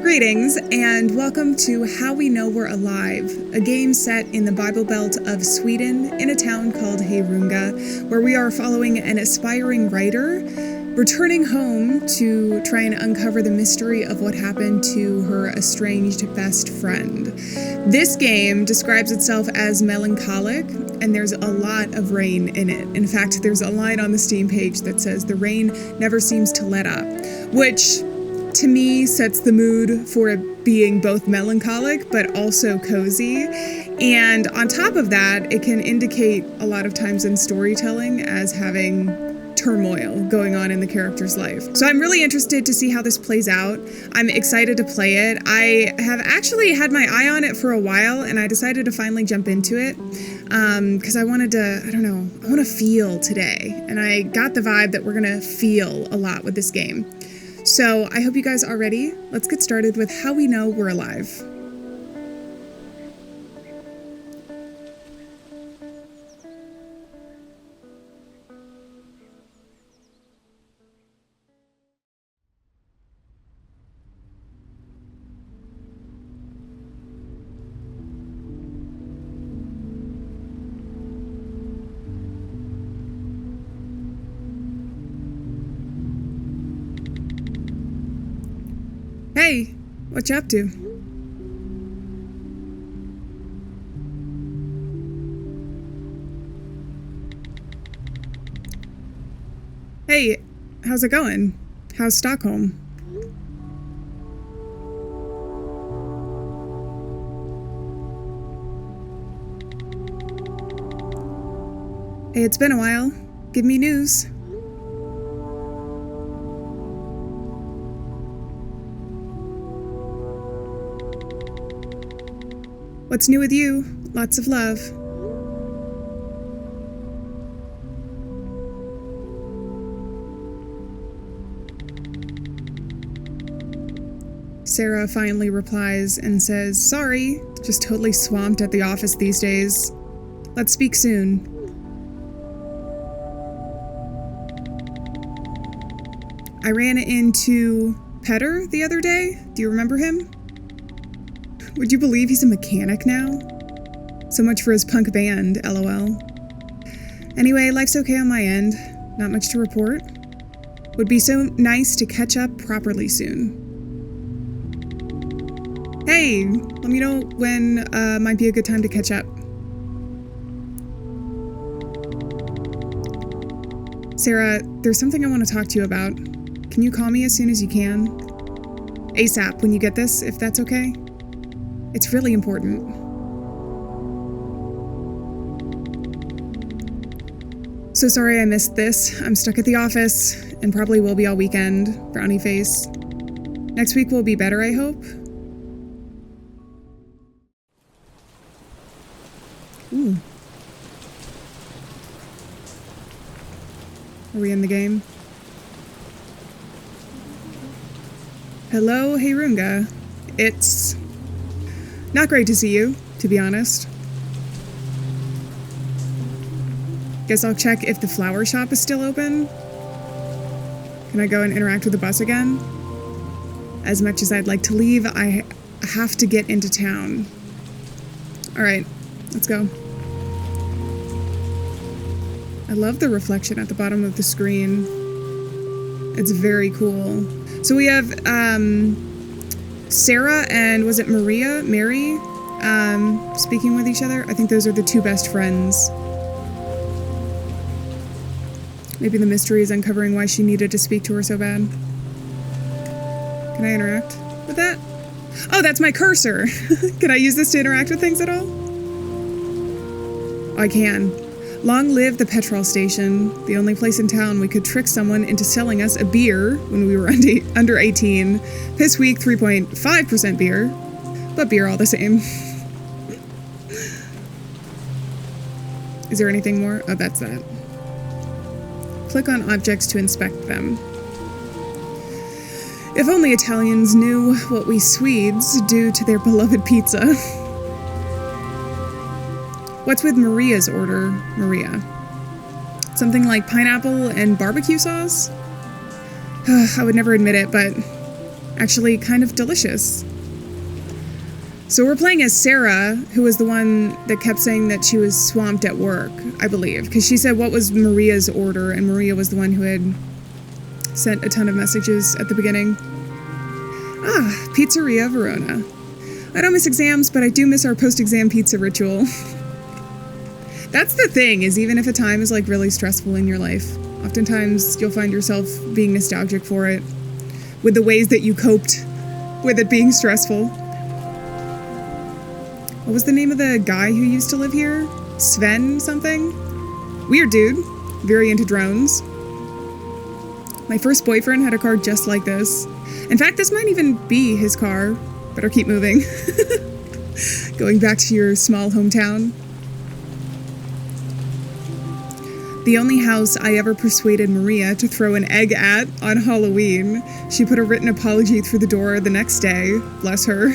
Greetings, and welcome to How We Know We're Alive, a game set in the Bible Belt of Sweden in a town called Herunga, where we are following an aspiring writer returning home to try and uncover the mystery of what happened to her estranged best friend. This game describes itself as melancholic, and there's a lot of rain in it. In fact, there's a line on the Steam page that says, "The rain never seems to let up," which to me sets the mood for it being both melancholic but also cozy. And on top of that, it can indicate a lot of times in storytelling as having turmoil going on in the character's life. So I'm really interested to see how this plays out. I'm excited to play it. I have actually had my eye on it for a while, and I decided to finally jump into it because I wanted to, I want to feel today. And I got the vibe that we're going to feel a lot with this game. So I hope you guys are ready. Let's get started with How We Know We're Alive. Hey, what you up to? Hey, how's it going? How's Stockholm? Hey, it's been a while. Give me news. What's new with you? Lots of love. Sarah finally replies and says, "Sorry, just totally swamped at the office these days. Let's speak soon." I ran into Petter the other day. Do you remember him? Would you believe he's a mechanic now? So much for his punk band, LOL. Anyway, life's okay on my end. Not much to report. Would be so nice to catch up properly soon. Hey, let me know when might be a good time to catch up. Sarah, there's something I want to talk to you about. Can you call me as soon as you can? ASAP when you get this, if that's okay? It's really important. So sorry I missed this. I'm stuck at the office and probably will be all weekend. Brownie face. Next week will be better, I hope. Ooh. Are we in the game? Hello, Herunga. It's not great to see you, to be honest. Guess I'll check if the flower shop is still open. Can I go and interact with the bus again? As much as I'd like to leave, I have to get into town. Alright, let's go. I love the reflection at the bottom of the screen. It's very cool. So we have, Sarah and was it Mary, speaking with each other. I think those are the two best friends. Maybe the mystery is uncovering why she needed to speak to her so bad. Can I interact with that? Oh, that's my cursor. Can I use this to interact with things at all? Oh, I can. Long live the petrol station, the only place in town we could trick someone into selling us a beer when we were under 18. Piss week, 3.5% beer, but beer all the same. Is there anything more? Oh, that's that. Click on objects to inspect them. If only Italians knew what we Swedes do to their beloved pizza. What's with Maria's order, Maria? Something like pineapple and barbecue sauce? I would never admit it, but actually kind of delicious. So we're playing as Sarah, who was the one that kept saying that she was swamped at work, I believe. Because she said what was Maria's order, and Maria was the one who had sent a ton of messages at the beginning. Ah, Pizzeria Verona. I don't miss exams, but I do miss our post-exam pizza ritual. That's the thing, is even if a time is like really stressful in your life, oftentimes you'll find yourself being nostalgic for it, with the ways that you coped with it being stressful. What was the name of the guy who used to live here? Sven something? Weird dude. Very into drones. My first boyfriend had a car just like this. In fact, this might even be his car. Better keep moving. Going back to your small hometown. The only house I ever persuaded Maria to throw an egg at on Halloween. She put a written apology through the door the next day. Bless her.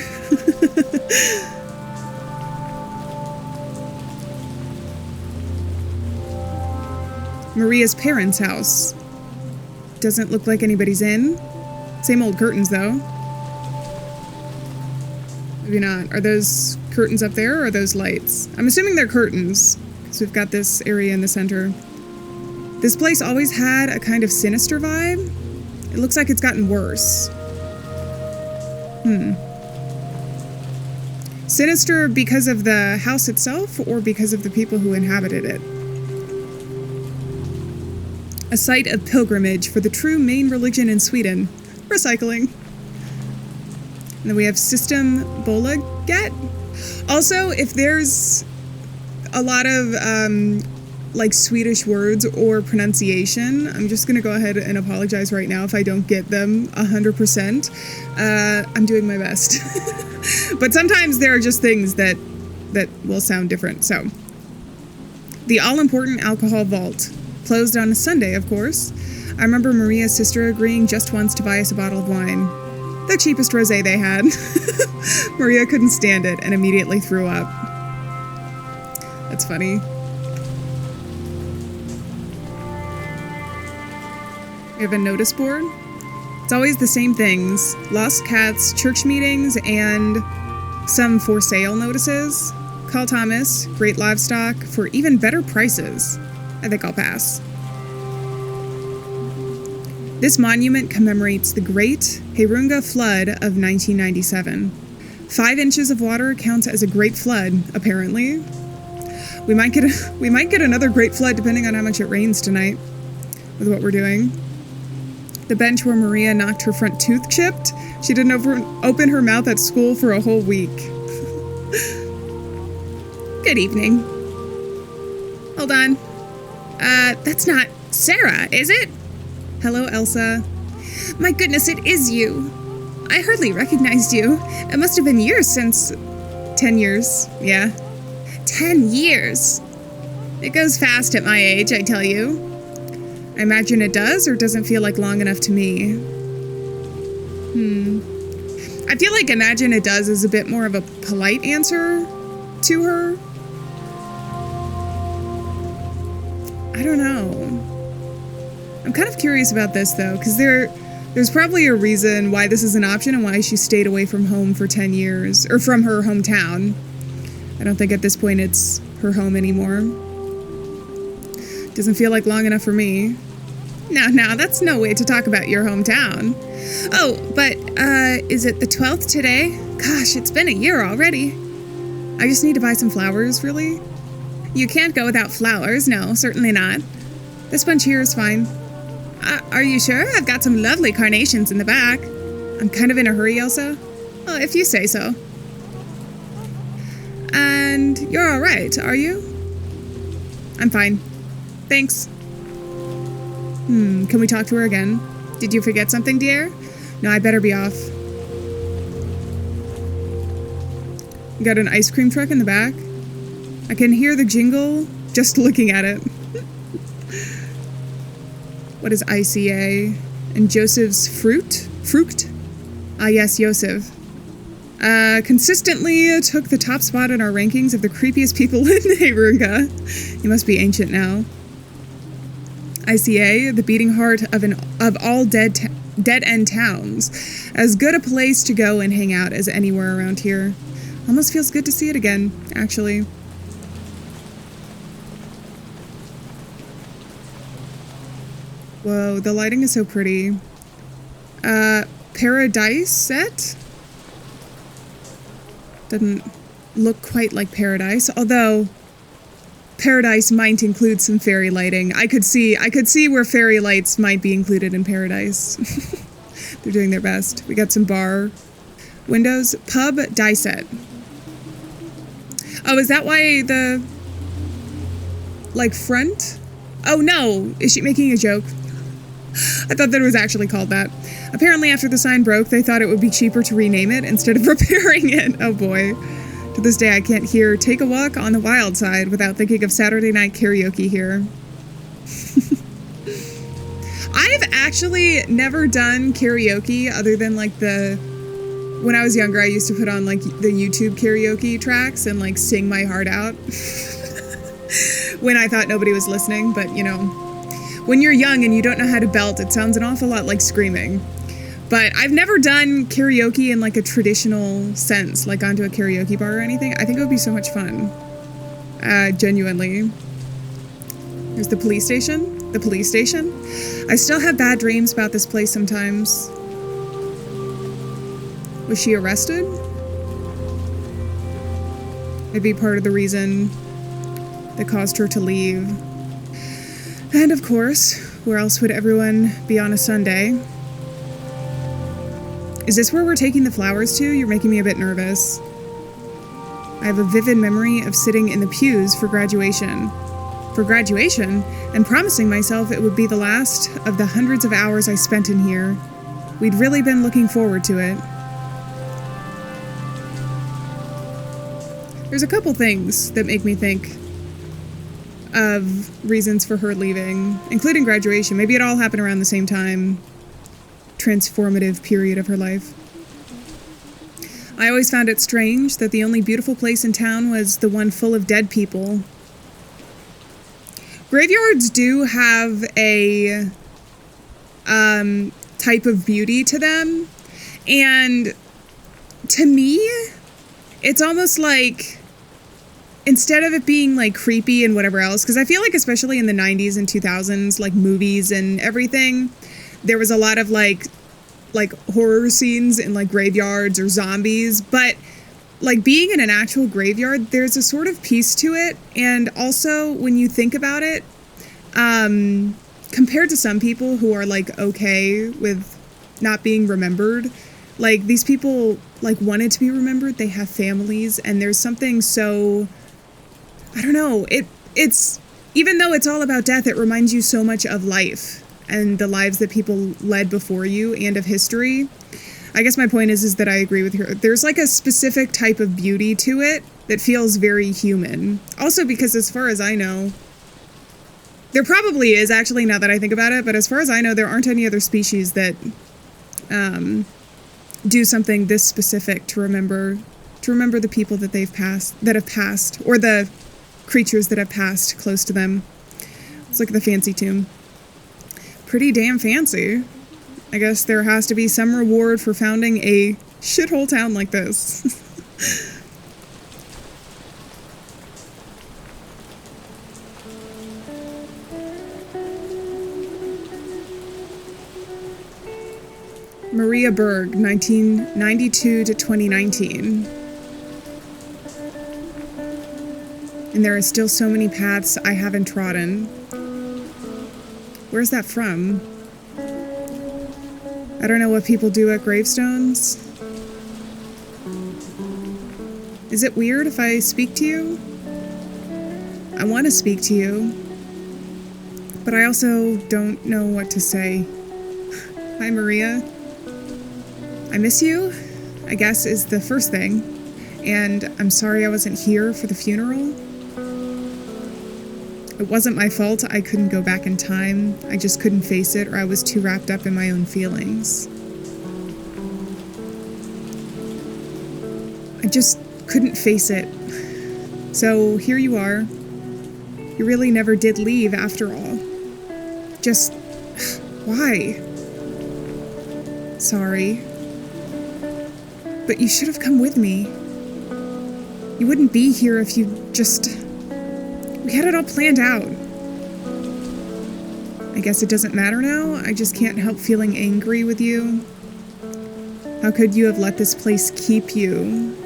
Maria's parents' house. Doesn't look like anybody's in. Same old curtains, though. Maybe not. Are those curtains up there, or are those lights? I'm assuming they're curtains, because we've got this area in the center. This place always had a kind of sinister vibe. It looks like it's gotten worse. Sinister because of the house itself, or because of the people who inhabited it? A site of pilgrimage for the true main religion in Sweden. Recycling. And then we have System Bolaget. Also, if there's a lot of like Swedish words or pronunciation, I'm just going to go ahead and apologize right now if I don't get them 100%. I'm doing my best. But sometimes there are just things that will sound different. So, the all-important alcohol vault. Closed on a Sunday, of course. I remember Maria's sister agreeing just once to buy us a bottle of wine. The cheapest rosé they had. Maria couldn't stand it and immediately threw up. That's funny. We have a notice board. It's always the same things. Lost cats, church meetings, and some for sale notices. Call Thomas, great livestock, for even better prices. I think I'll pass. This monument commemorates the Great Heirunga Flood of 1997. 5 inches of water counts as a great flood, apparently. We might get another great flood depending on how much it rains tonight with what we're doing. The bench where Maria knocked her front tooth chipped. She didn't open her mouth at school for a whole week. Good evening. Hold on. That's not Sarah, is it? Hello, Elsa. My goodness, it is you. I hardly recognized you. It must have been years since... 10 years, yeah. 10 years. It goes fast at my age, I tell you. I imagine it does, or doesn't feel like long enough to me. I feel like imagine it does is a bit more of a polite answer to her. I don't know. I'm kind of curious about this, though, because there's probably a reason why this is an option and why she stayed away from home for 10 years, or from her hometown. I don't think at this point it's her home anymore. Doesn't feel like long enough for me. Now, that's no way to talk about your hometown. Oh, but, is it the 12th today? Gosh, it's been a year already. I just need to buy some flowers, really? You can't go without flowers, no, certainly not. This bunch here is fine. Are you sure? I've got some lovely carnations in the back. I'm kind of in a hurry, Elsa. Well, if you say so. And you're all right, are you? I'm fine. Thanks. Can we talk to her again? Did you forget something, dear? No, I better be off. Got an ice cream truck in the back. I can hear the jingle just looking at it. What is ICA? And Joseph's fruit? Frucht? Ah, yes, Joseph. Consistently took the top spot in our rankings of the creepiest people in Heirunga. He must be ancient now. ICA, the beating heart of all dead dead-end towns. As good a place to go and hang out as anywhere around here. Almost feels good to see it again, actually. Whoa, the lighting is so pretty. Paradise set? Doesn't look quite like paradise, although paradise might include some fairy lighting. I could see where fairy lights might be included in paradise. They're doing their best. We got some bar windows. Pub die set. Oh, is that why the, like, front? Oh no, is she making a joke? I thought that it was actually called that. Apparently after the sign broke, they thought it would be cheaper to rename it instead of repairing it. Oh boy. To this day, I can't hear "Take a Walk on the Wild Side" without thinking of Saturday night karaoke here. I've actually never done karaoke other than like when I was younger, I used to put on like the YouTube karaoke tracks and like sing my heart out when I thought nobody was listening. But you know, when you're young and you don't know how to belt, it sounds an awful lot like screaming. But I've never done karaoke in like a traditional sense, like gone to a karaoke bar or anything. I think it would be so much fun. Genuinely. There's the police station. The police station. I still have bad dreams about this place sometimes. Was she arrested? Maybe part of the reason that caused her to leave. And of course, where else would everyone be on a Sunday? Is this where we're taking the flowers to? You're making me a bit nervous. I have a vivid memory of sitting in the pews for graduation. For graduation, and promising myself it would be the last of the hundreds of hours I spent in here. We'd really been looking forward to it. There's a couple things that make me think of reasons for her leaving, including graduation. Maybe it all happened around the same time. Transformative period of her life. I always found it strange that the only beautiful place in town was the one full of dead people. Graveyards do have a type of beauty to them, and to me, it's almost like, instead of it being like creepy and whatever else, because I feel like especially in the 90s and 2000s, like movies and everything, there was a lot of like horror scenes in like graveyards or zombies, but like being in an actual graveyard, there's a sort of peace to it. And also when you think about it, compared to some people who are like okay with not being remembered, like these people like wanted to be remembered. They have families, and there's something so, I don't know, it's even though it's all about death, it reminds you so much of life and the lives that people led before you and of history. I guess my point is that I agree with her. There's like a specific type of beauty to it that feels very human. Also because as far as I know, there probably is actually, now that I think about it, but as far as I know, there aren't any other species that do something this specific to remember the people that have passed, or the creatures that have passed close to them. Let's look at the fancy tomb. Pretty damn fancy. I guess there has to be some reward for founding a shithole town like this. Maria Berg, 1992 to 2019. And there are still so many paths I haven't trodden. Where's that from? I don't know what people do at gravestones. Is it weird if I speak to you? I want to speak to you, but I also don't know what to say. Hi, Maria. I miss you, I guess, is the first thing. And I'm sorry I wasn't here for the funeral. It wasn't my fault. I couldn't go back in time. I just couldn't face it, or I was too wrapped up in my own feelings. I just couldn't face it. So here you are. You really never did leave after all. Just, why? Sorry. But you should have come with me. You wouldn't be here if you just... We had it all planned out. I guess it doesn't matter now. I just can't help feeling angry with you. How could you have let this place keep you?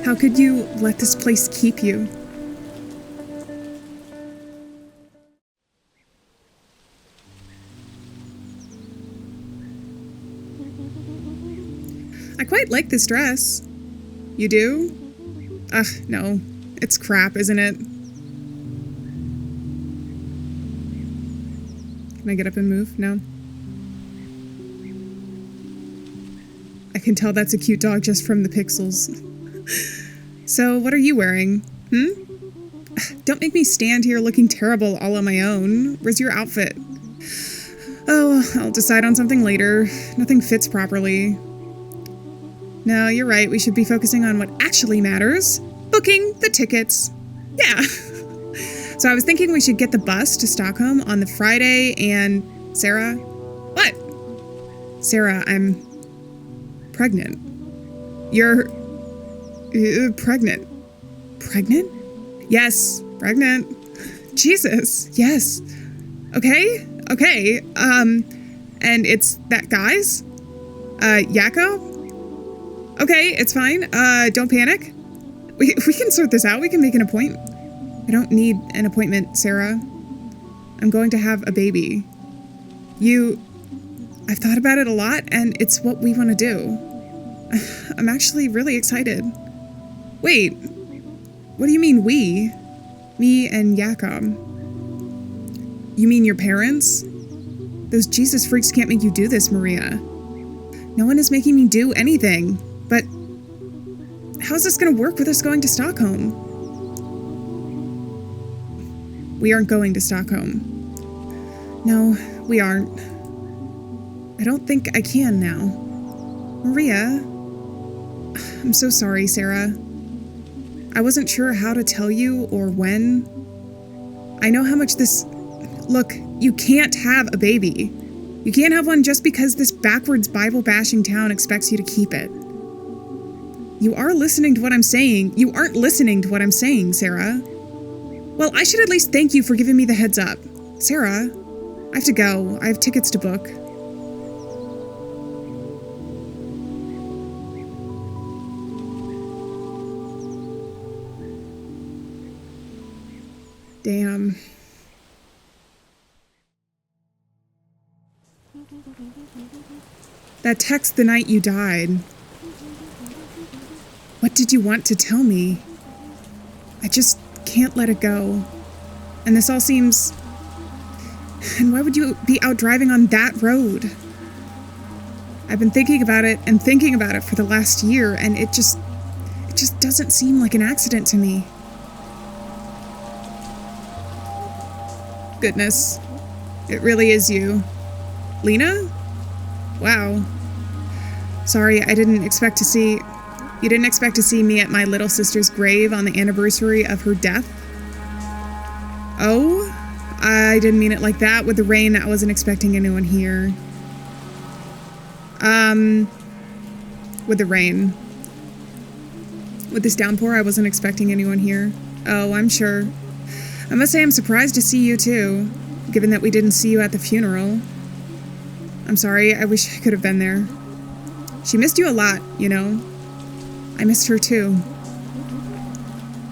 How could you let this place keep you? I quite like this dress. You do? Ugh, no. It's crap, isn't it? Can I get up and move? No. I can tell that's a cute dog just from the pixels. So, what are you wearing? Don't make me stand here looking terrible all on my own. Where's your outfit? Oh, I'll decide on something later. Nothing fits properly. No, you're right. We should be focusing on what actually matters. Booking the tickets. Yeah. So I was thinking we should get the bus to Stockholm on the Friday and... Sarah? What? Sarah, I'm... pregnant. You're... pregnant. Pregnant? Yes, pregnant. Jesus, yes. Okay. And it's that guy's? Yakko? Okay, it's fine. Don't panic. We can sort this out. We can make an appointment. I don't need an appointment, Sarah. I'm going to have a baby. I've thought about it a lot, and it's what we want to do. I'm actually really excited. Wait, what do you mean we? Me and Jakob. You mean your parents? Those Jesus freaks can't make you do this, Maria. No one is making me do anything. But how's this going to work with us going to Stockholm? We aren't going to Stockholm. No, we aren't. I don't think I can now. Maria, I'm so sorry, Sarah. I wasn't sure how to tell you or when. I know how much this... Look, you can't have a baby. You can't have one just because this backwards Bible-bashing town expects you to keep it. You are listening to what I'm saying. You aren't listening to what I'm saying, Sarah. Well, I should at least thank you for giving me the heads up. Sarah, I have to go. I have tickets to book. Damn. That text the night you died. What did you want to tell me? I just can't let it go. And this all seems... And why would you be out driving on that road? I've been thinking about it and thinking about it for the last year, and it just doesn't seem like an accident to me. Goodness. It really is you. Lena? Wow. Sorry, I didn't expect to see... You didn't expect to see me at my little sister's grave on the anniversary of her death? Oh? I didn't mean it like that. With the rain, I wasn't expecting anyone here. With the rain. With this downpour, I wasn't expecting anyone here. Oh, I'm sure. I must say I'm surprised to see you too, given that we didn't see you at the funeral. I'm sorry, I wish I could have been there. She missed you a lot, you know. I missed her too.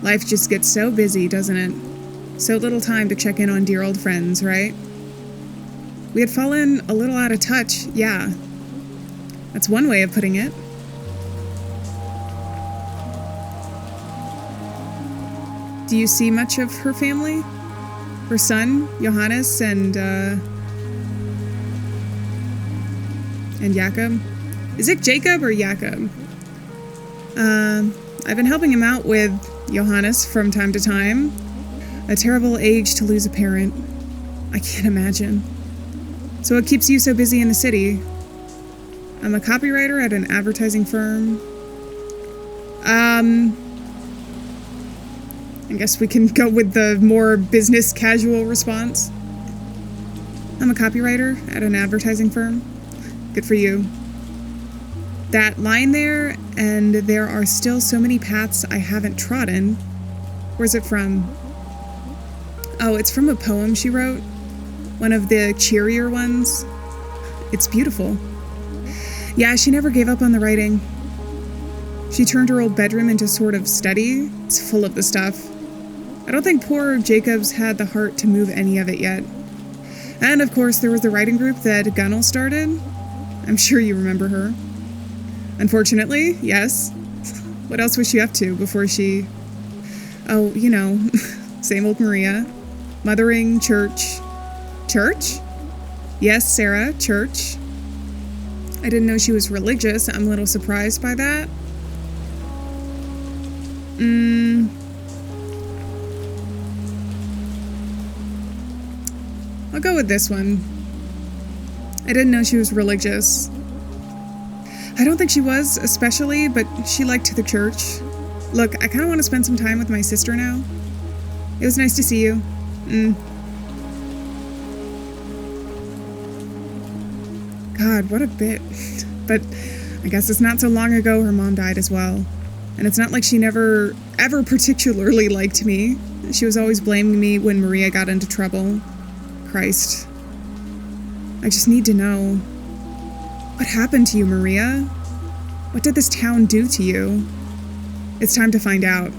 Life just gets so busy, doesn't it? So little time to check in on dear old friends, right? We had fallen a little out of touch, yeah. That's one way of putting it. Do you see much of her family? Her son, Johannes, and Jakob? Is it Jacob or Jakob? I've been helping him out with Johannes from time to time. A terrible age to lose a parent. I can't imagine. So what keeps you so busy in the city? I'm a copywriter at an advertising firm. I guess we can go with the more business casual response. I'm a copywriter at an advertising firm. Good for you. That line there, and there are still so many paths I haven't trodden. Where's it from? Oh, it's from a poem she wrote. One of the cheerier ones. It's beautiful. Yeah, she never gave up on the writing. She turned her old bedroom into sort of study. It's full of the stuff. I don't think poor Jacobs had the heart to move any of it yet. And of course, there was the writing group that Gunnel started. I'm sure you remember her. Unfortunately, yes. What else was she up to before she... Oh, you know, same old Maria. Mothering, church. Church? Yes, Sarah, church. I didn't know she was religious. I'm a little surprised by that. I'll go with this one. I didn't know she was religious. I don't think she was, especially, but she liked the church. Look, I kind of want to spend some time with my sister now. It was nice to see you. God, what a bit. But I guess it's not so long ago her mom died as well. And it's not like she never, ever particularly liked me. She was always blaming me when Maria got into trouble. Christ. I just need to know. What happened to you, Maria? What did this town do to you? It's time to find out.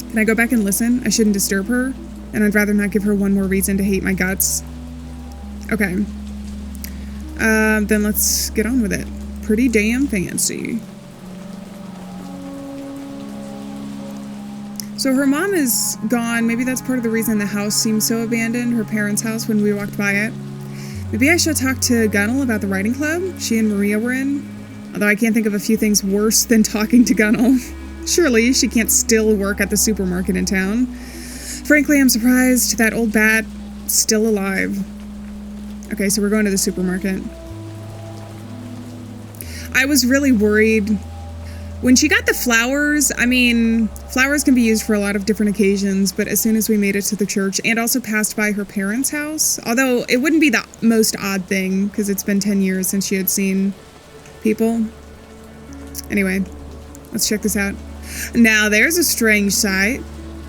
Can I go back and listen? I shouldn't disturb her, and I'd rather not give her one more reason to hate my guts. Okay. Then let's get on with it. Pretty damn fancy. So her mom is gone. Maybe that's part of the reason the house seems so abandoned, her parents' house, when we walked by it. Maybe I should talk to Gunnel about the writing club she and Maria were in. Although I can't think of a few things worse than talking to Gunnel. Surely she can't still work at the supermarket in town. Frankly, I'm surprised that old bat's still alive. Okay, so we're going to the supermarket. I was really worried. When she got the flowers, I mean, flowers can be used for a lot of different occasions, but as soon as we made it to the church and also passed by her parents' house, although it wouldn't be the most odd thing because it's been 10 years since she had seen people. Anyway, let's check this out. Now there's a strange sight.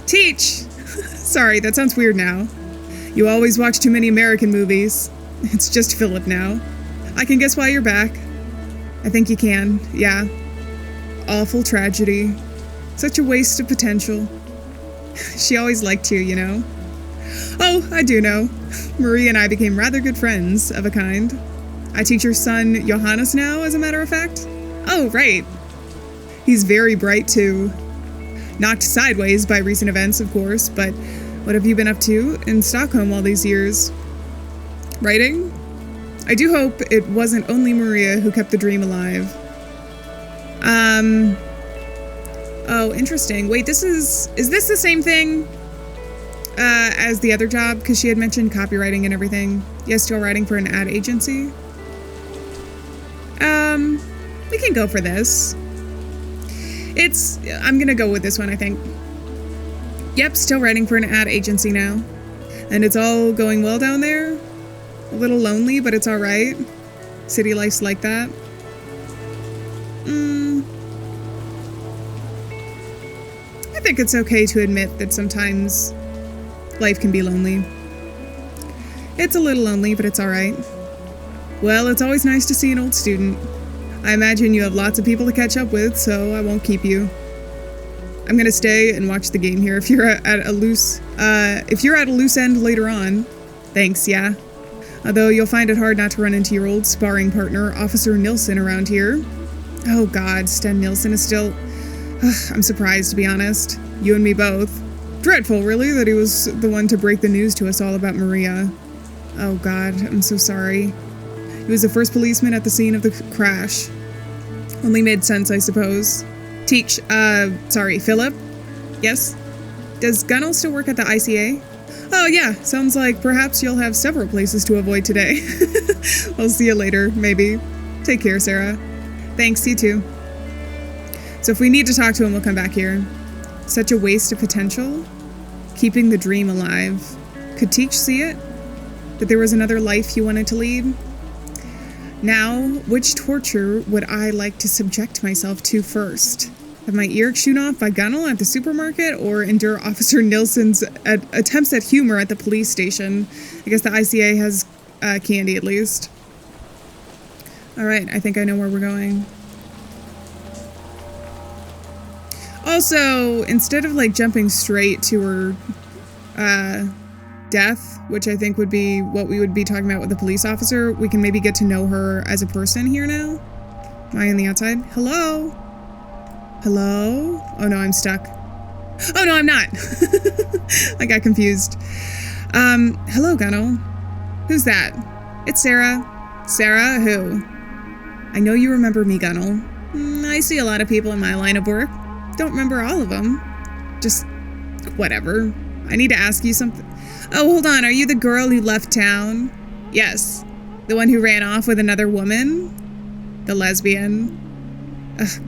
Teach! Sorry, that sounds weird now. You always watch too many American movies. It's just Philip now. I can guess why you're back. I think you can, yeah. Awful tragedy. Such a waste of potential. She always liked you, you know. Oh, I do know. Marie and I became rather good friends, of a kind. I teach her son Johannes now, as a matter of fact. Oh, right. He's very bright, too. Knocked sideways by recent events, of course, but what have you been up to in Stockholm all these years? Writing? I do hope it wasn't only Maria who kept the dream alive. Oh, interesting. Wait, is this the same thing as the other job? Because she had mentioned copywriting and everything. Yes, still writing for an ad agency. We can go for this. I'm gonna go with this one, I think. Yep, still writing for an ad agency now. And it's all going well down there. A little lonely, but it's alright. City life's like that. I think it's okay to admit that sometimes life can be lonely. It's a little lonely, but it's alright. Well, it's always nice to see an old student. I imagine you have lots of people to catch up with, so I won't keep you. I'm gonna stay and watch the game here if you're at a loose end later on. Thanks, yeah. Although you'll find it hard not to run into your old sparring partner, Officer Nilsson, around here. Oh god, Sten Nilsson is still... I'm surprised, to be honest. You and me both. Dreadful, really, that he was the one to break the news to us all about Maria. Oh god, I'm so sorry. He was the first policeman at the scene of the crash. Only made sense, I suppose. Sorry, Philip? Yes? Does Gunnel still work at the ICA? Oh yeah, sounds like perhaps you'll have several places to avoid today. I'll see you later, maybe. Take care, Sarah. Thanks, you too. So if we need to talk to him, we'll come back here. Such a waste of potential. Keeping the dream alive. Could Teach see it? That there was another life you wanted to lead? Now, which torture would I like to subject myself to first? Have my ear shooten off by Gunnel at the supermarket, or endure Officer Nilsson's attempts at humor at the police station? I guess the ICA has candy at least. Alright, I think I know where we're going. Also, instead of like jumping straight to her death, which I think would be what we would be talking about with the police officer, we can maybe get to know her as a person here now. Am I on the outside? Hello? Hello? Oh no, I'm stuck. Oh no, I'm not. I got confused. Hello, Gunnel. Who's that? It's Sarah. Sarah, who? I know you remember me, Gunnel. I see a lot of people in my line of work. Don't remember all of them. Just whatever. I need to ask you something. Oh, hold on. Are you the girl who left town? Yes. The one who ran off with another woman? The lesbian?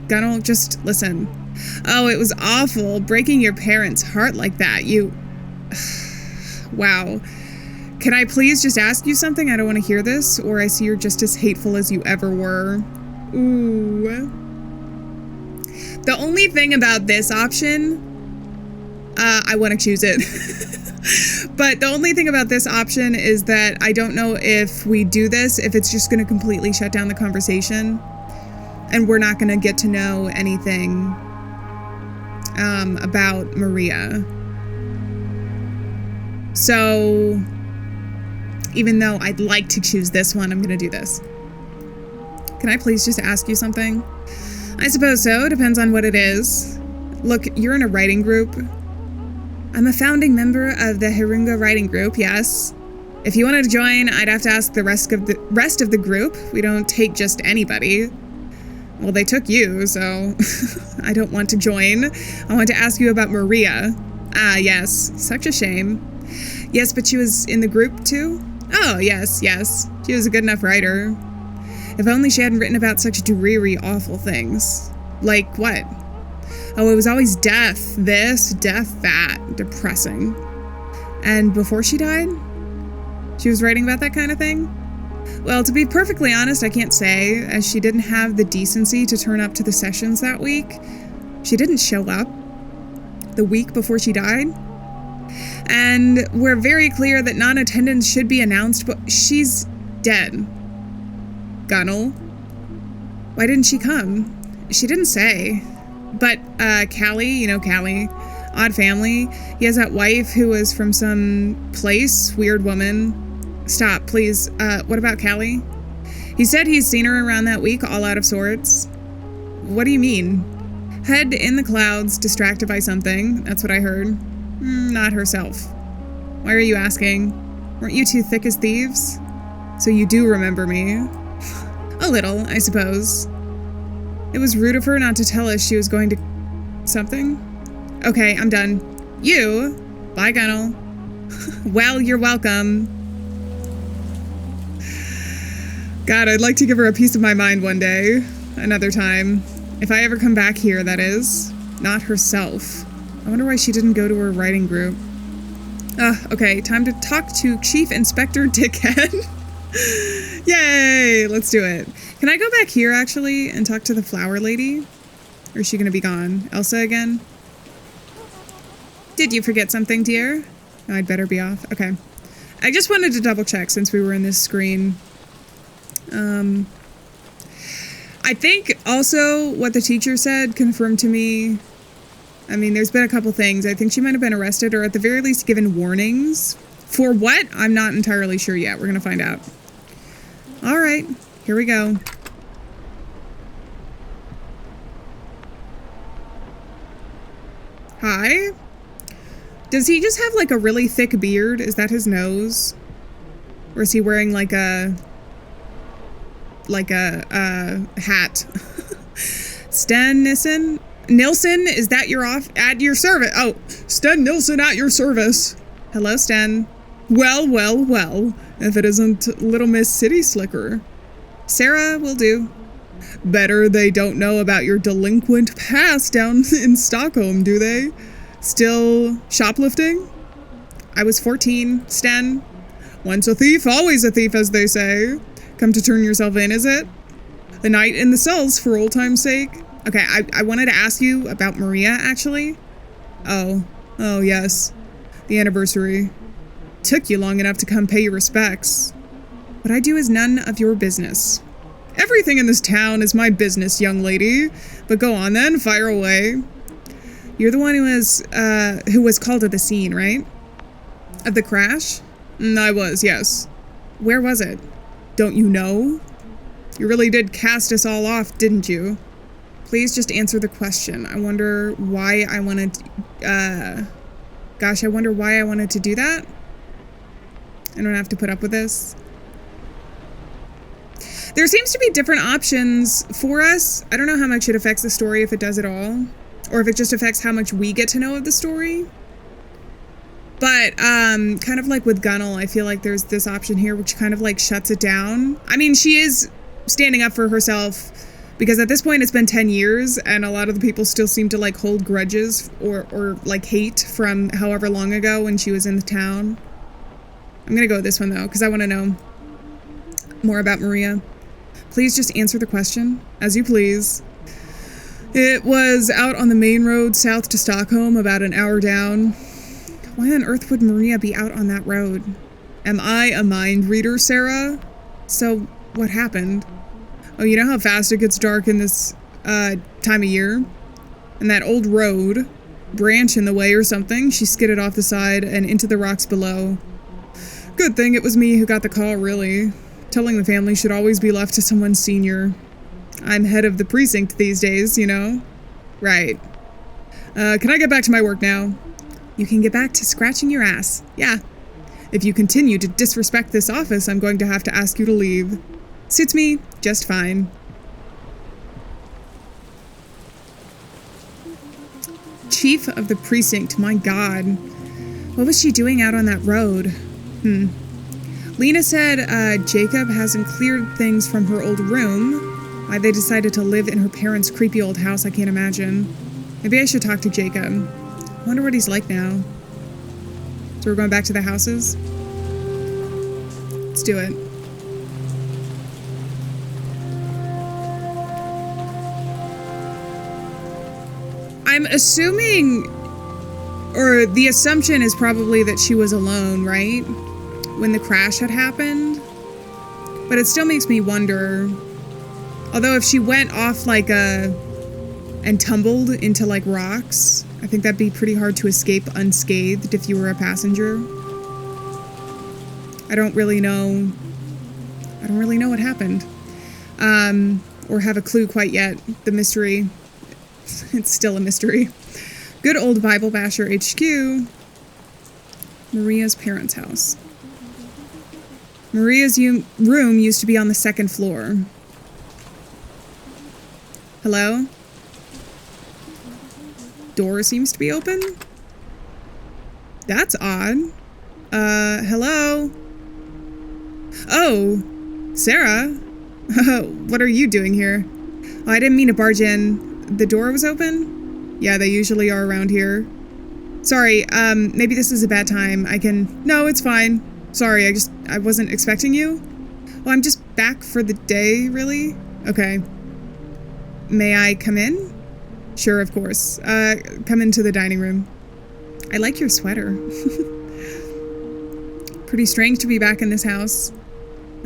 Gunnel, just listen. Oh, it was awful. Breaking your parents' heart like that. You... Wow. Can I please just ask you something? I don't want to hear this, or I see you're just as hateful as you ever were. Ooh. The only thing about this option... I want to choose it. But the only thing about this option is that I don't know if we do this, if it's just going to completely shut down the conversation. And we're not going to get to know anything about Maria. So, even though I'd like to choose this one, I'm going to do this. Can I please just ask you something? I suppose so. Depends on what it is. Look, you're in a writing group. I'm a founding member of the Hirunga writing group, yes. If you wanted to join, I'd have to ask the rest of the group. We don't take just anybody. Well, they took you, so I don't want to join. I want to ask you about Maria. Ah, yes. Such a shame. Yes, but she was in the group too? Oh, yes. She was a good enough writer. If only she hadn't written about such dreary, awful things. Like what? Oh, it was always death this, death that. Depressing. And before she died? She was writing about that kind of thing? Well, to be perfectly honest, I can't say, as she didn't have the decency to turn up to the sessions that week. She didn't show up the week before she died. And we're very clear that non-attendance should be announced, but she's dead. Gunnel. Why didn't she come? She didn't say. But, Callie, you know Callie, odd family. He has that wife who was from some place, weird woman. Stop, please. What about Callie? He said he's seen her around that week, all out of sorts. What do you mean? Head in the clouds, distracted by something. That's what I heard. Not herself. Why are you asking? Weren't you two thick as thieves? So you do remember me. A little, I suppose. It was rude of her not to tell us she was going to... something? Okay, I'm done. You? Bye, Gunnel. Well, you're welcome. God, I'd like to give her a piece of my mind one day. Another time. If I ever come back here, that is. Not herself. I wonder why she didn't go to her writing group. Okay, time to talk to Chief Inspector Dickhead. Yay! Let's do it. Can I go back here, actually, and talk to the flower lady? Or is she gonna be gone? Elsa again? Did you forget something, dear? No, I'd better be off. Okay. I just wanted to double check since we were in this screen. I think also what the teacher said confirmed to me. I mean, there's been a couple things. I think she might have been arrested or at the very least given warnings. For what? I'm not entirely sure yet. We're gonna find out. All right, here we go. Hi. Does he just have like a really thick beard? Is that his nose? Or is he wearing like a hat? Sten Nilsson? Nilsson, is that your at your service? Oh, Sten Nilsson at your service. Hello, Sten. Well, if it isn't Little Miss City Slicker. Sarah will do. Better they don't know about your delinquent past down in Stockholm, do they? Still shoplifting? I was 14, Sten. Once a thief, always a thief, as they say. Come to turn yourself in, is it? A night in the cells for old time's sake. Okay, I wanted to ask you about Maria, actually. Oh, yes. The anniversary. Took you long enough to come pay your respects. What I do is none of your business. Everything in this town is my business, young lady. But go on then, fire away. You're the one who was called to the scene, right? Of the crash? I was, yes. Where was it? Don't you know? You really did cast us all off, didn't you? Please just answer the question. I wonder why I wanted I wonder why I wanted to do that. I don't have to put up with this. There seems to be different options for us. I don't know how much it affects the story, if it does at all. Or if it just affects how much we get to know of the story. But, kind of like with Gunnel, I feel like there's this option here which kind of like shuts it down. I mean, she is standing up for herself because at this point it's been 10 years and a lot of the people still seem to like hold grudges or like hate from however long ago when she was in the town. I'm gonna go with this one though, because I want to know more about Maria. Please just answer the question, as you please. It was out on the main road south to Stockholm, about an hour down. Why on earth would Maria be out on that road? Am I a mind reader, Sarah? So, what happened? Oh, you know how fast it gets dark in this, time of year? And that old road, branch in the way or something, she skidded off the side and into the rocks below. Good thing it was me who got the call, really. Telling the family should always be left to someone senior. I'm head of the precinct these days, you know? Right. Can I get back to my work now? You can get back to scratching your ass. Yeah. If you continue to disrespect this office, I'm going to have to ask you to leave. Suits me just fine. Chief of the precinct, my God. What was she doing out on that road? Lena said Jacob hasn't cleared things from her old room. Why they decided to live in her parents' creepy old house, I can't imagine. Maybe I should talk to Jacob. I wonder what he's like now. So we're going back to the houses? Let's do it. I'm assuming, or the assumption is probably that she was alone, right? When the crash had happened. But it still makes me wonder. Although if she went off like and tumbled into like rocks, I think that'd be pretty hard to escape unscathed if you were a passenger. I don't really know what happened. Or have a clue quite yet. The mystery. It's still a mystery. Good old Bible Basher HQ. Maria's parents' house. Maria's room used to be on the second floor. Hello? Door seems to be open? That's odd. Hello? Oh, Sarah? What are you doing here? Oh, I didn't mean to barge in. The door was open? Yeah, they usually are around here. Sorry, maybe this is a bad time. No, it's fine. Sorry, I wasn't expecting you. Well, I'm just back for the day, really? Okay. May I come in? Sure, of course. Come into the dining room. I like your sweater. Pretty strange to be back in this house.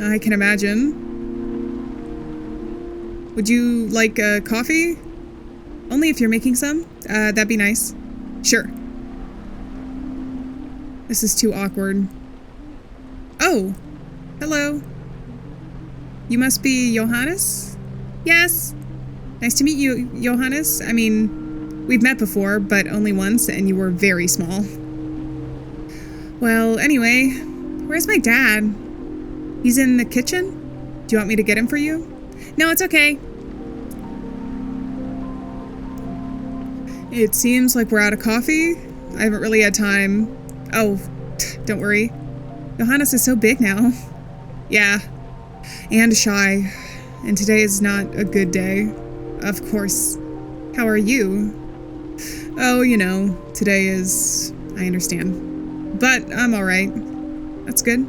I can imagine. Would you like coffee? Only if you're making some. That'd be nice. Sure. This is too awkward. Oh, hello. You must be Johannes? Yes. Nice to meet you, Johannes. I mean, we've met before, but only once, and you were very small. Well, anyway, where's my dad? He's in the kitchen? Do you want me to get him for you? No, it's okay. It seems like we're out of coffee. I haven't really had time. Oh, don't worry. Johannes is so big now. Yeah, and shy. And today is not a good day. Of course. How are you? Oh, you know, today is... I understand. But I'm alright. That's good.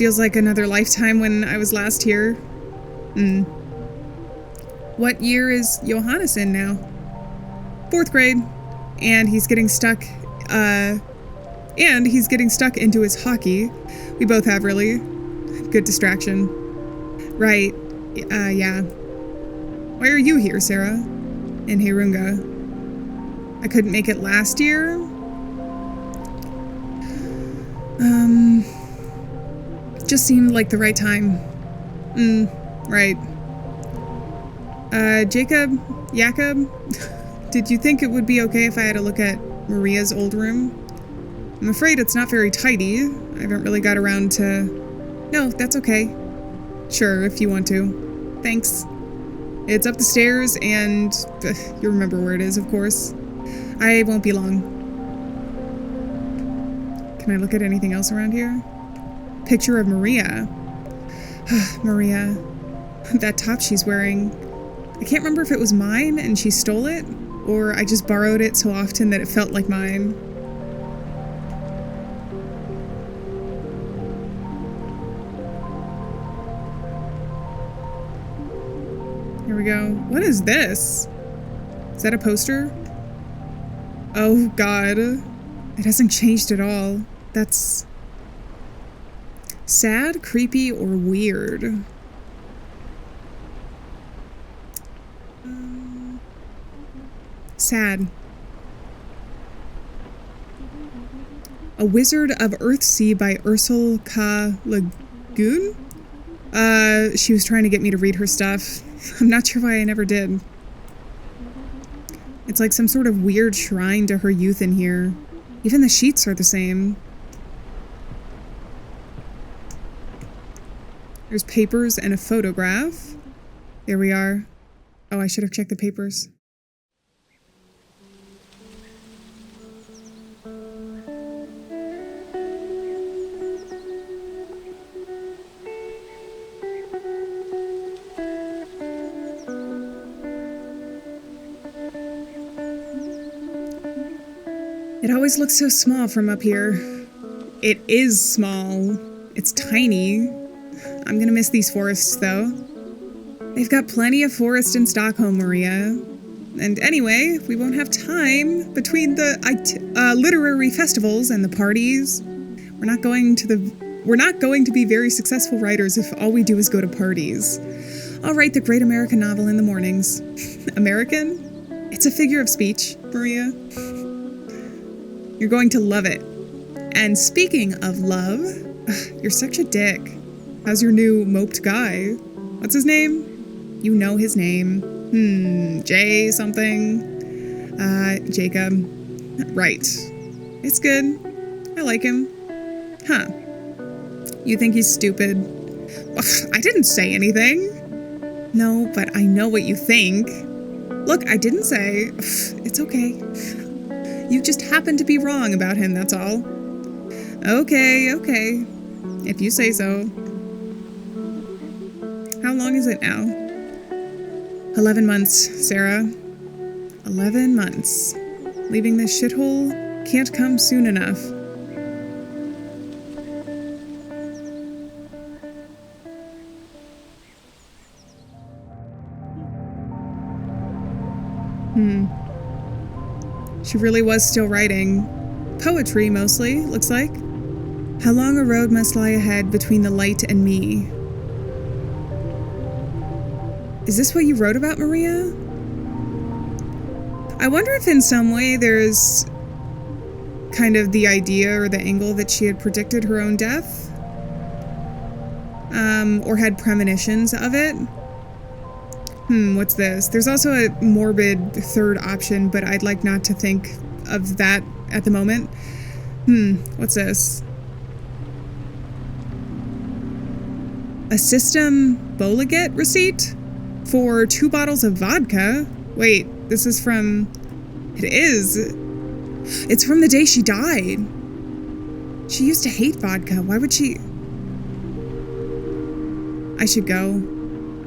feels like another lifetime when I was last here. What year is Johannes in now? 4th grade. And he's getting stuck, into his hockey. We both have, really. Good distraction. Right. Yeah. Why are you here, Sarah? In Heirunga. I couldn't make it last year? Just seemed like the right time. Right. Jacob? Did you think it would be okay if I had a look at Maria's old room? I'm afraid it's not very tidy. I haven't really got around to... No, that's okay. Sure, if you want to. Thanks. It's up the stairs and... you remember where it is, of course. I won't be long. Can I look at anything else around here? Picture of Maria. Maria. That top she's wearing. I can't remember if it was mine and she stole it, or I just borrowed it so often that it felt like mine. Here we go. What is this? Is that a poster? Oh God. It hasn't changed at all. That's... sad, creepy, or weird? Sad. A Wizard of Earthsea by Ursula K. Le Guin? She was trying to get me to read her stuff. I'm not sure why I never did. It's like some sort of weird shrine to her youth in here. Even the sheets are the same. There's papers and a photograph. There we are. Oh, I should have checked the papers. It always looks so small from up here. It is small. It's tiny. I'm gonna miss these forests, though. They've got plenty of forest in Stockholm, Maria. And anyway, we won't have time between the literary festivals and the parties. We're not going to be very successful writers if all we do is go to parties. I'll write the great American novel in the mornings. American? It's a figure of speech, Maria. You're going to love it. And speaking of love, you're such a dick. How's your new moped guy? What's his name? You know his name. Jay something. Jacob. Right. It's good. I like him. Huh. You think he's stupid? I didn't say anything. No, but I know what you think. Look, I didn't say. It's okay. You just happen to be wrong about him, that's all. Okay. If you say so. How long is it now? 11 months, Sarah. 11 months. Leaving this shithole can't come soon enough. She really was still writing. Poetry, mostly, looks like. How long a road must lie ahead between the light and me? Is this what you wrote about, Maria? I wonder if in some way there's kind of the idea or the angle that she had predicted her own death? Or had premonitions of it? What's this? There's also a morbid third option, but I'd like not to think of that at the moment. What's this? A system Boliget receipt? For 2 bottles of vodka? Wait, this is from... It is. It's from the day she died. She used to hate vodka. Why would she... I should go.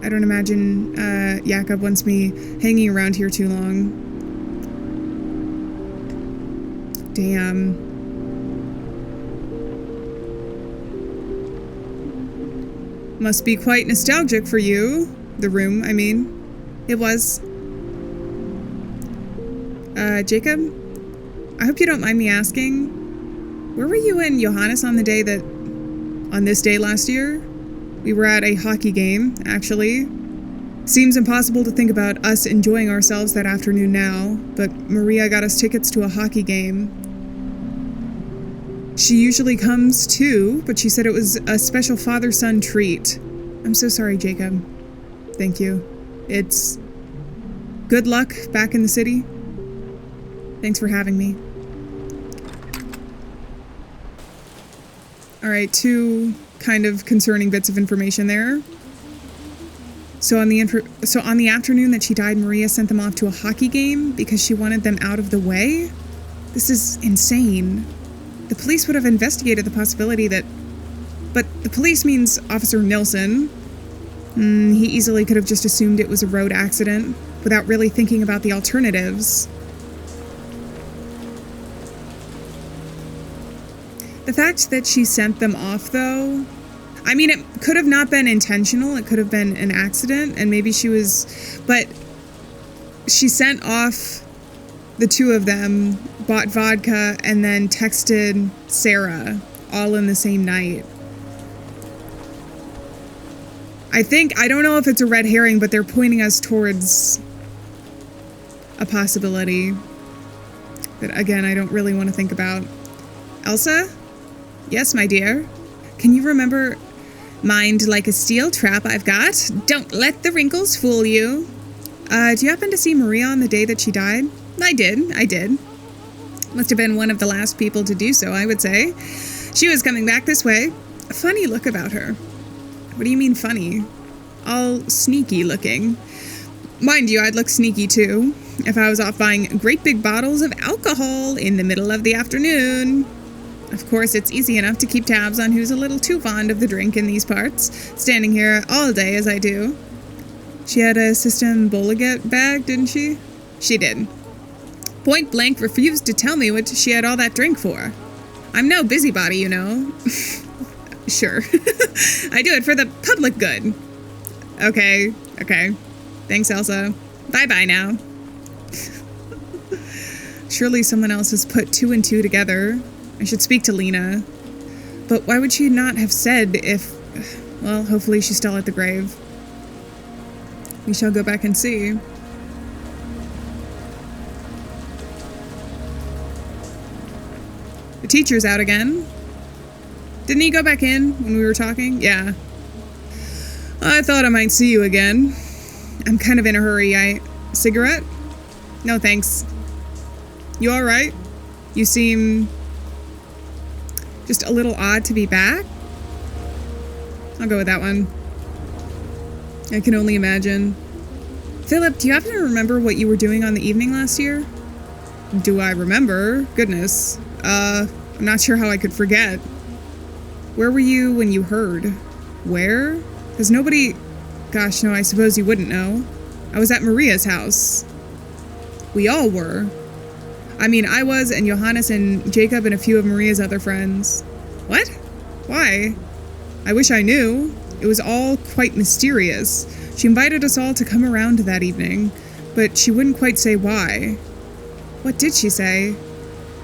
I don't imagine Jakob wants me hanging around here too long. Damn. Must be quite nostalgic for you. The room, I mean. It was. Jacob? I hope you don't mind me asking. Where were you and Johannes on this day last year? We were at a hockey game, actually. Seems impossible to think about us enjoying ourselves that afternoon now, but Maria got us tickets to a hockey game. She usually comes too, but she said it was a special father-son treat. I'm so sorry, Jacob. Thank you. It's good luck back in the city. Thanks for having me. All right, two kind of concerning bits of information there. So on the afternoon that she died, Maria sent them off to a hockey game because she wanted them out of the way? This is insane. The police would have investigated the possibility that... But the police means Officer Nilsson. He easily could have just assumed it was a road accident without really thinking about the alternatives. The fact that she sent them off, though... I mean, it could have not been intentional. It could have been an accident, and maybe she was... But she sent off the two of them, bought vodka, and then texted Sarah all in the same night. I don't know if it's a red herring, but they're pointing us towards a possibility that, again, I don't really want to think about. Elsa? Yes, my dear. Can you remember... Mind like a steel trap I've got. Don't let the wrinkles fool you. Do you happen to see Maria on the day that she died? I did. Must have been one of the last people to do so, I would say. She was coming back this way. A funny look about her. What do you mean funny? All sneaky looking. Mind you, I'd look sneaky too, if I was off buying great big bottles of alcohol in the middle of the afternoon. Of course, it's easy enough to keep tabs on who's a little too fond of the drink in these parts, standing here all day as I do. She had a System Boliget bag, didn't she? She did. Point blank refused to tell me what she had all that drink for. I'm no busybody, you know. Sure. I do it for the public good. Okay. Thanks, Elsa. Bye-bye now. Surely someone else has put two and two together. I should speak to Lena. But why would she not have said if... Well, hopefully she's still at the grave. We shall go back and see. The teacher's out again. Didn't he go back in when we were talking? Yeah. I thought I might see you again. I'm kind of in a hurry. Cigarette? No, thanks. You alright? You seem... just a little odd to be back? I'll go with that one. I can only imagine. Philip, do you happen to remember what you were doing on the evening last year? Do I remember? Goodness. I'm not sure how I could forget. Where were you when you heard? Where? Because nobody... Gosh, no, I suppose you wouldn't know. I was at Maria's house. We all were. I mean, I was, and Johannes and Jacob and a few of Maria's other friends. What? Why? I wish I knew. It was all quite mysterious. She invited us all to come around that evening, but she wouldn't quite say why. What did she say?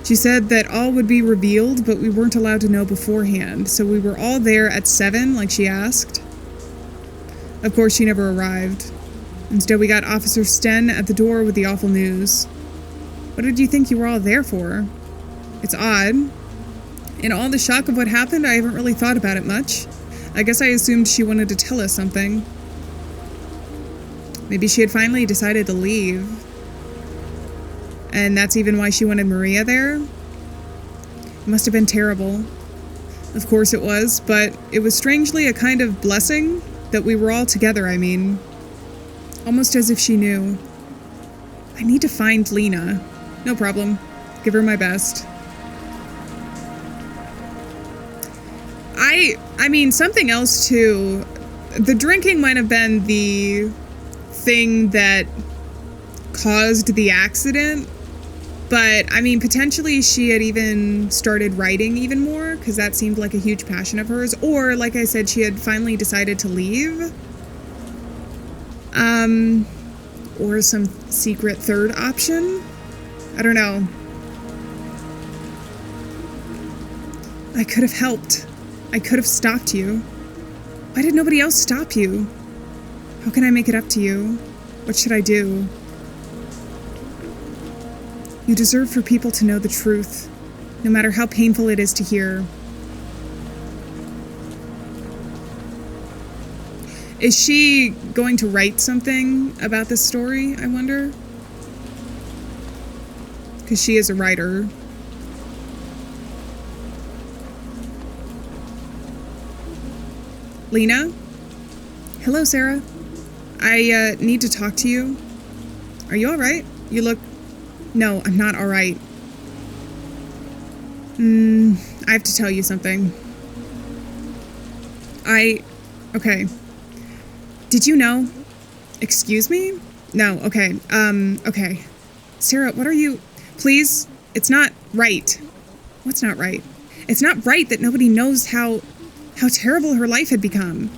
She said that all would be revealed, but we weren't allowed to know beforehand, so we were all there at 7, like she asked. Of course, she never arrived. Instead, we got Officer Sten at the door with the awful news. What did you think you were all there for? It's odd. In all the shock of what happened, I haven't really thought about it much. I guess I assumed she wanted to tell us something. Maybe she had finally decided to leave. And that's even why she wanted Maria there? It must have been terrible. Of course it was, but it was strangely a kind of blessing that we were all together, I mean. Almost as if she knew. I need to find Lena. No problem. Give her my best. I mean, something else too. The drinking might have been the thing that caused the accident, But, I mean, potentially she had even started writing even more, because that seemed like a huge passion of hers. Or, like I said, she had finally decided to leave. Or some secret third option. I don't know. I could have helped. I could have stopped you. Why did nobody else stop you? How can I make it up to you? What should I do? You deserve for people to know the truth, no matter how painful it is to hear. Is she going to write something about this story, I wonder? Because she is a writer. Lena? Hello, Sarah. I need to talk to you. Are you alright? You look... No, I'm not alright. I have to tell you something. Okay. Did you know? Excuse me? No, okay. Okay. Sarah, what are you... Please? It's not right. What's not right? It's not right that nobody knows how terrible her life had become.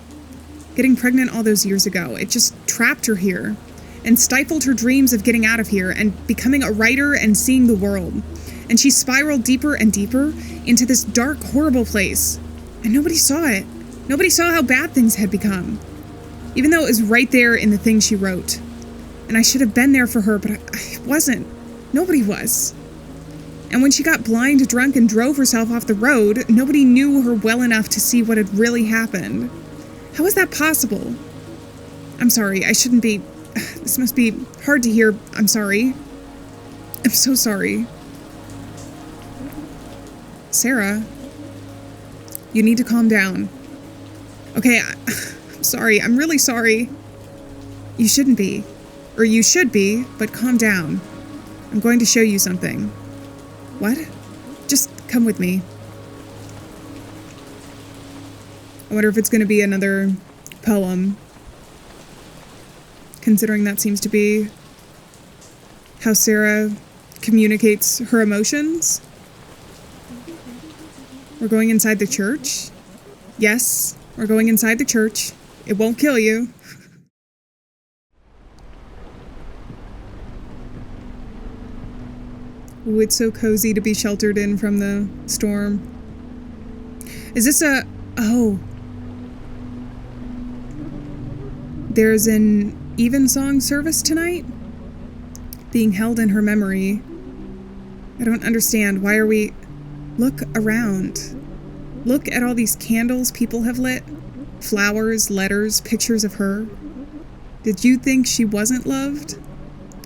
Getting pregnant all those years ago, it just trapped her here and stifled her dreams of getting out of here and becoming a writer and seeing the world. And she spiraled deeper and deeper into this dark, horrible place. And nobody saw it. Nobody saw how bad things had become. Even though it was right there in the thing she wrote. And I should have been there for her, but I wasn't. Nobody was. And when she got blind, drunk, and drove herself off the road, nobody knew her well enough to see what had really happened. How is that possible? I'm sorry, I shouldn't be... This must be hard to hear. I'm sorry. I'm so sorry. Sarah, you need to calm down. Okay, I'm sorry. I'm really sorry. You shouldn't be. Or you should be, but calm down. I'm going to show you something. What? Just come with me. I wonder if it's going to be another poem. Considering that seems to be how Sarah communicates her emotions. We're going inside the church. Yes, we're going inside the church. It won't kill you. Ooh, it's so cozy to be sheltered in from the storm. Is this a... Oh. There's an evensong service tonight? Being held in her memory. I don't understand. Why are we... Look around. Look at all these candles people have lit. Flowers, letters, pictures of her. Did you think she wasn't loved?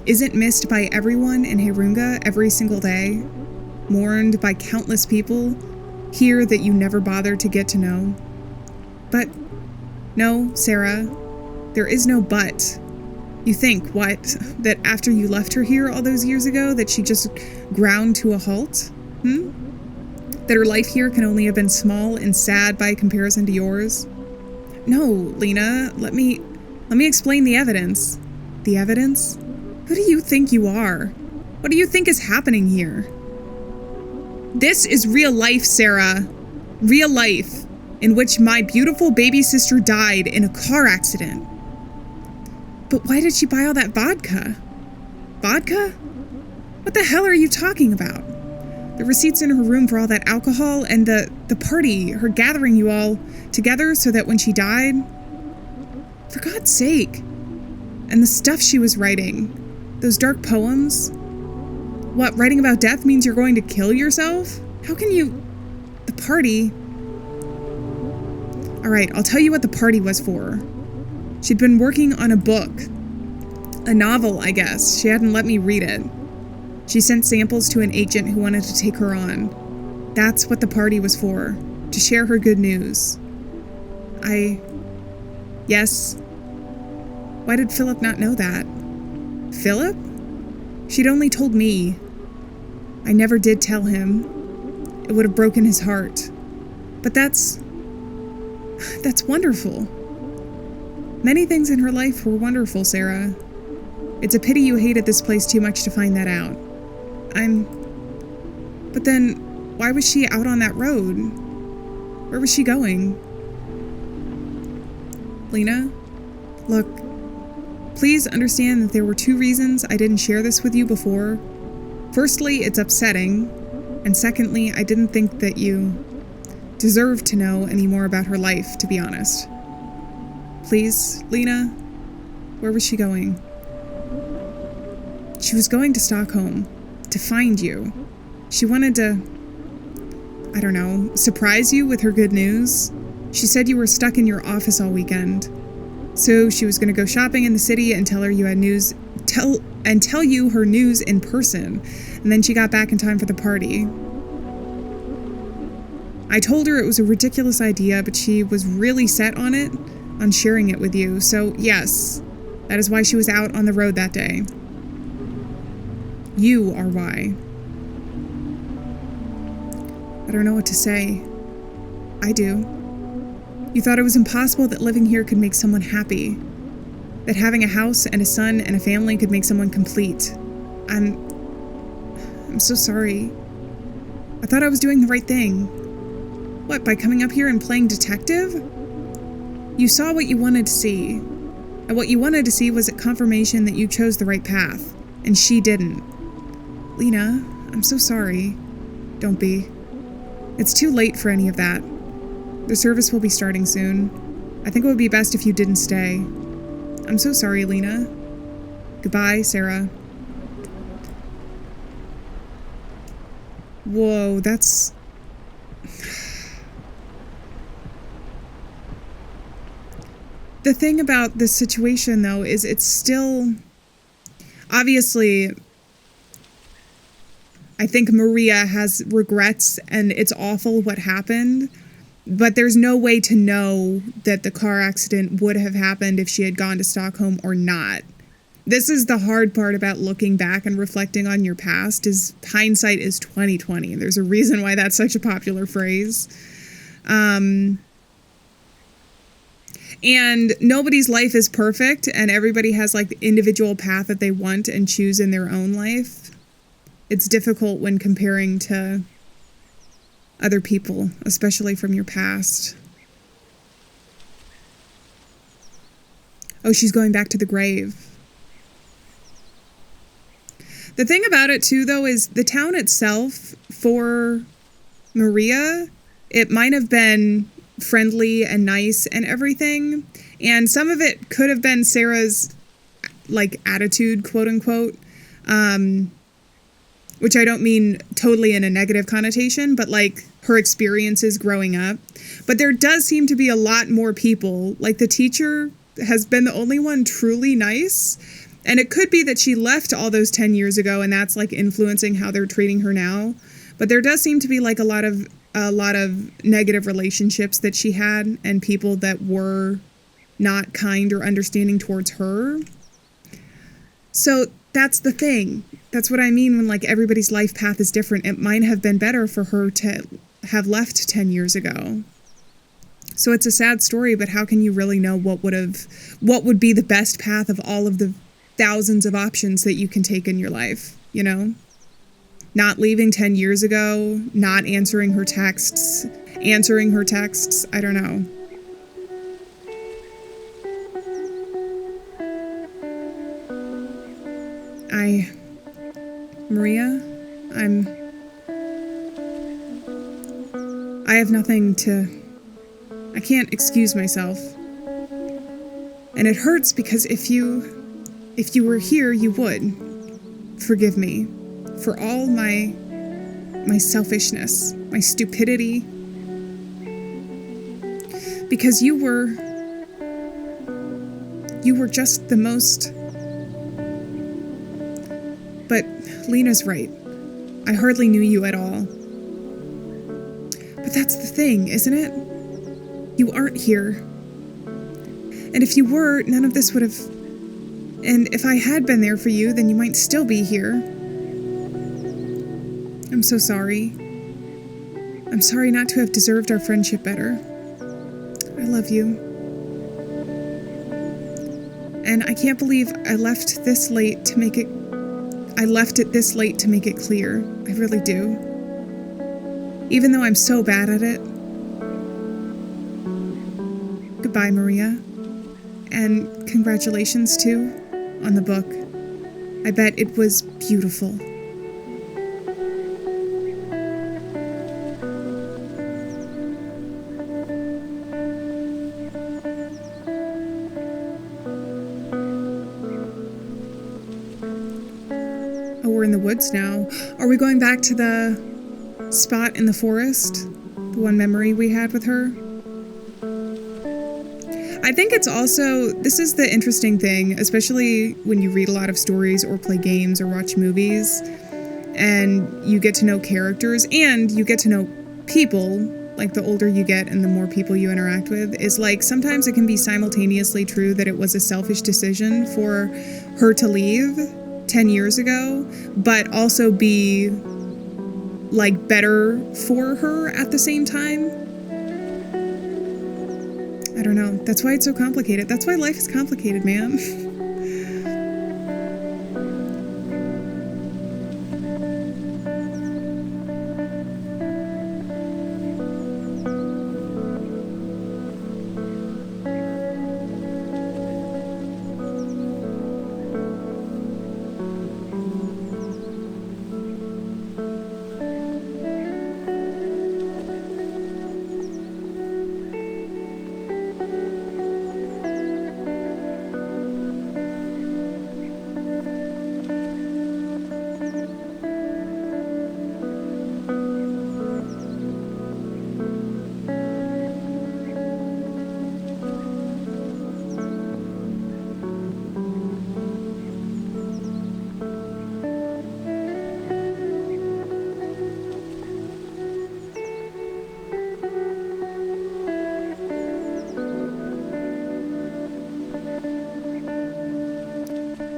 Isn't missed by everyone in Heirunga every single day? Mourned by countless people here that you never bothered to get to know? But, no, Sarah, there is no but. You think, what, that after you left her here all those years ago, that she just ground to a halt? That her life here can only have been small and sad by comparison to yours? No, Lena, let me explain the evidence. The evidence? Who do you think you are? What do you think is happening here? This is real life, Sarah. Real life, in which my beautiful baby sister died in a car accident. But why did she buy all that vodka? Vodka? What the hell are you talking about? The receipts in her room for all that alcohol and the party, her gathering you all together so that when she died... For God's sake. And the stuff she was writing. Those dark poems. What, writing about death means you're going to kill yourself? How can you... The party... Alright, I'll tell you what the party was for. She'd been working on a book. A novel, I guess. She hadn't let me read it. She sent samples to an agent who wanted to take her on. That's what the party was for. To share her good news. Yes. Why did Philip not know that? Philip? She'd only told me. I never did tell him. It would have broken his heart. But that's wonderful. Many things in her life were wonderful, Sarah. It's a pity you hated this place too much to find that out. But then, why was she out on that road? Where was she going? Lena, look, please understand that there were 2 reasons I didn't share this with you before. Firstly, it's upsetting, and secondly, I didn't think that you deserved to know any more about her life, to be honest. Please, Lena, where was she going? She was going to Stockholm, to find you. She wanted to, I don't know, surprise you with her good news. She said you were stuck in your office all weekend. So she was going to go shopping in the city and tell you her news in person. And then she got back in time for the party. I told her it was a ridiculous idea, but she was really set on it, on sharing it with you. So yes, that is why she was out on the road that day. You are why. I don't know what to say. I do. You thought it was impossible that living here could make someone happy. That having a house and a son and a family could make someone complete. I'm so sorry. I thought I was doing the right thing. What, by coming up here and playing detective? You saw what you wanted to see. And what you wanted to see was a confirmation that you chose the right path. And she didn't. Lena, I'm so sorry. Don't be. It's too late for any of that. The service will be starting soon. I think it would be best if you didn't stay. I'm so sorry, Lena. Goodbye, Sarah. Whoa, that's... The thing about this situation, though, is it's still... Obviously, I think Maria has regrets, and it's awful what happened. But there's no way to know that the car accident would have happened if she had gone to Stockholm or not. This is the hard part about looking back and reflecting on your past, is hindsight is 20/20. There's a reason why that's such a popular phrase. And nobody's life is perfect, and everybody has like the individual path that they want and choose in their own life. It's difficult when comparing to other people, especially from your past. Oh, she's going back to the grave. The thing about it, too, though, is the town itself, for Maria, it might have been friendly and nice and everything. And some of it could have been Sarah's, like, attitude, quote-unquote. Which I don't mean totally in a negative connotation, but like her experiences growing up. But there does seem to be a lot more people. Like the teacher has been the only one truly nice. And it could be that she left all those 10 years ago and that's like influencing how they're treating her now. But there does seem to be like a lot of negative relationships that she had and people that were not kind or understanding towards her. So that's the thing. That's what I mean when like everybody's life path is different. It might have been better for her to have left 10 years ago. So it's a sad story, but how can you really know what would be the best path of all of the thousands of options that you can take in your life, you know? Not leaving 10 years ago, not answering her texts, I don't know. Maria, I have nothing to... I can't excuse myself. And it hurts because if you were here, you would. Forgive me for all my selfishness, my stupidity. Because you were just the most... But Lena's right. I hardly knew you at all. But that's the thing, isn't it? You aren't here. And if you were, none of this would have... And if I had been there for you, then you might still be here. I'm so sorry. I'm sorry not to have deserved our friendship better. I love you. And I can't believe I left this late to make it... I left it this late to make it clear. I really do. Even though I'm so bad at it. Goodbye, Maria. And congratulations, too, on the book. I bet it was beautiful. Oh, we're in the woods now. Are we going back to the spot in the forest? The one memory we had with her? I think it's also, this is the interesting thing, especially when you read a lot of stories or play games or watch movies, and you get to know characters and you get to know people, like the older you get and the more people you interact with, is like sometimes it can be simultaneously true that it was a selfish decision for her to leave 10 years ago, but also be like better for her at the same time. I don't know. That's why it's so complicated. That's why life is complicated, man.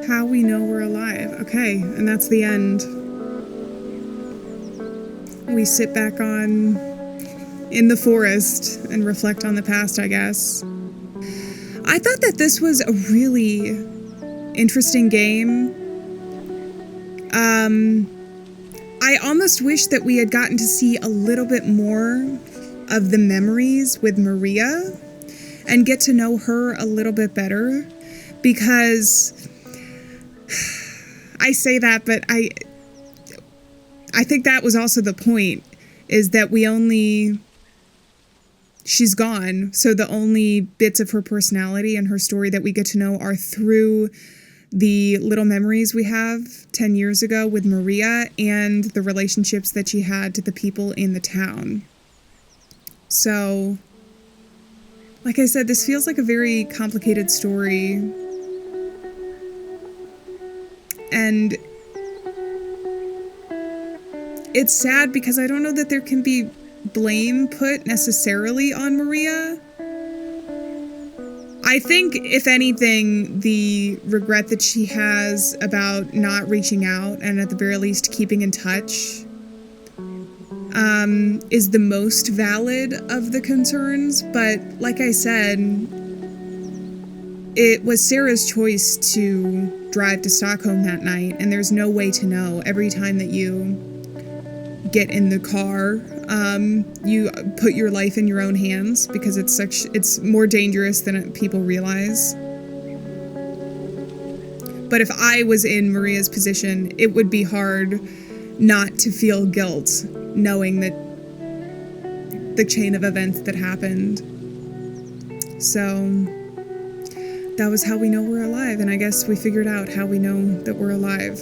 How we know we're alive. Okay, and that's the end. We sit back on in the forest and reflect on the past, I guess. I thought that this was a really interesting game. I almost wish that we had gotten to see a little bit more of the memories with Maria and get to know her a little bit better, because I say that, but I think that was also the point, is that she's gone, so the only bits of her personality and her story that we get to know are through the little memories we have 10 years ago with Maria and the relationships that she had to the people in the town. So, like I said, this feels like a very complicated story. And it's sad because I don't know that there can be blame put necessarily on Maria. I think, if anything, the regret that she has about not reaching out and at the very least keeping in touch is the most valid of the concerns. But like I said, it was Sarah's choice to drive to Stockholm that night, and there's no way to know. Every time that you get in the car, you put your life in your own hands, because it's more dangerous than people realize. But if I was in Maria's position, it would be hard not to feel guilt, knowing that the chain of events that happened. So that was how we know we're alive, and I guess we figured out how we know that we're alive.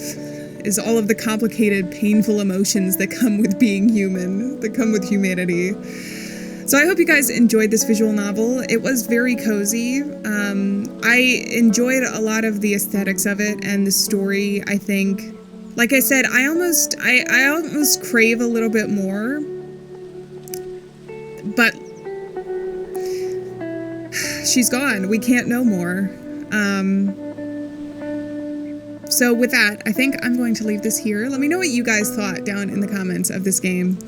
Is all of the complicated, painful emotions that come with being human, that come with humanity. So I hope you guys enjoyed this visual novel. It was very cozy. I enjoyed a lot of the aesthetics of it and the story. I think, like I said, I almost crave a little bit more. But she's gone. We can't know more. So with that, I think I'm going to leave this here. Let me know what you guys thought down in the comments of this game.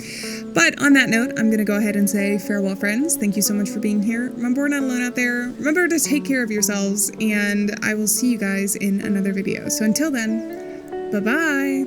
But on that note, I'm going to go ahead and say farewell, friends. Thank you so much for being here. Remember, we're not alone out there. Remember to take care of yourselves, and I will see you guys in another video. So until then, Bye-bye!